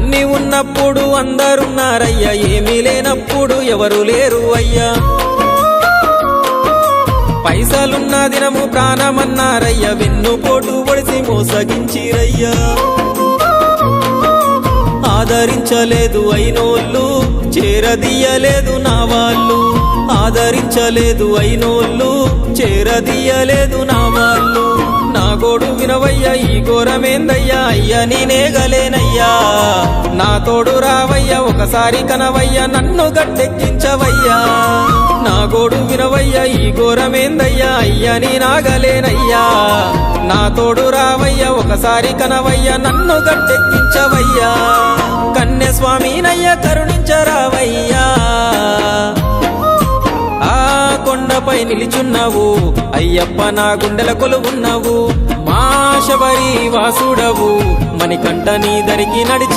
అన్ని ఉన్నప్పుడు అందరున్నారయ్యా, ఏమీ లేనప్పుడు ఎవరు లేరు అయ్యా. పైసలున్న దినము ప్రాణమన్నారయ్యా, వెన్నుపోటు పొడిసి మోసగించిరయ్యా. ఆదరించలేదు అయినోళ్ళు, చేరదీయలేదు నా వాళ్ళు. ఆదరించలేదు అయినోళ్ళు, చేరదీయలేదు నా వాళ్ళు. నా గోడు వినవయ్యా, ఈ ఘోరమేందయ్యా, అయ్యా నేనేగలేనయ్యా. నా తోడు రావయ్యా, ఒకసారి కనవయ్యా, నన్ను గట్టెక్కించవయ్యా. నా గోడు వినవయ్యా, ఈ ఘోరమేందయ్యా, అయ్యా నేనాగలేనయ్యా. నా తోడు రావయ్యా, ఒకసారి కనవయ్యా, నన్ను గట్టెక్కించవయ్యా. కన్య స్వామినయ్యా కరుణించరావయ్యా. ఆ కొండపై నిలిచున్నావు అయ్యప్ప, నా గుండెల కొలువున్నావు. మా శబరి వాసుడవు, మణికంఠ నీ దరికి నడిచి